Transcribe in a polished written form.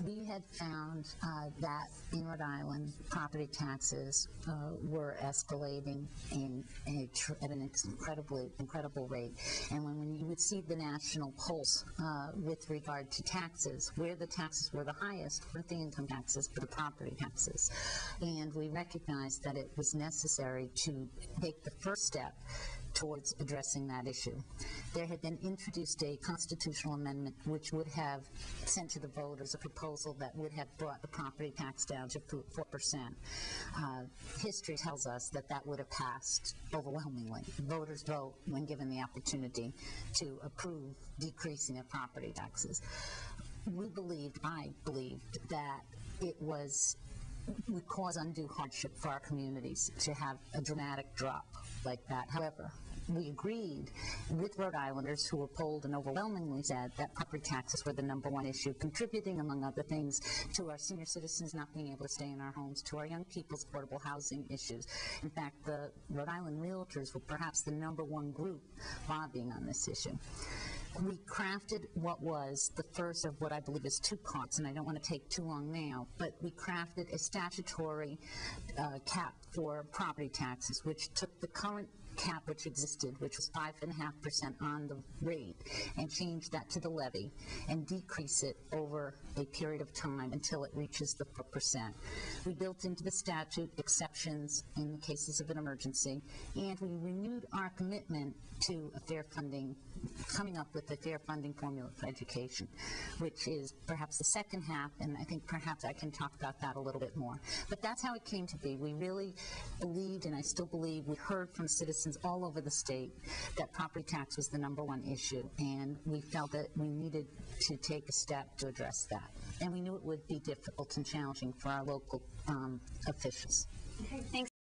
We had found that in Rhode Island, property taxes were escalating at an incredible rate. And when you would see the national polls with regard to taxes, where the taxes were the highest weren't the income taxes, but the property taxes. And we recognized that it was necessary to take the first step towards addressing that issue. There had been introduced a constitutional amendment which would have sent to the voters a proposal that would have brought the property tax down to 4%. History tells us that that would have passed overwhelmingly. Voters vote when given the opportunity to approve decreasing of property taxes. I believed that it would cause undue hardship for our communities to have a dramatic drop like that. However, we agreed with Rhode Islanders who were polled and overwhelmingly said that property taxes were the #1 issue, contributing, among other things, to our senior citizens not being able to stay in our homes, to our young people's affordable housing issues. In fact, the Rhode Island realtors were perhaps the #1 group lobbying on this issue. We crafted what was the first of what I believe is 2 parts, and I don't want to take too long now, but we crafted a statutory cap for property taxes, which took the current cap which existed, which was 5.5% on the rate, and change that to the levy and decrease it over a period of time until it reaches the 4%. We built into the statute exceptions in the cases of an emergency, and we renewed our commitment to coming up with a fair funding formula for education, which is perhaps the second half, and I think perhaps I can talk about that a little bit more. But that's how it came to be. We really believed, and I still believe, we heard from citizens all over the state that property tax was the #1 issue, and we felt that we needed to take a step to address that. And we knew it would be difficult and challenging for our local officials. Okay, thanks.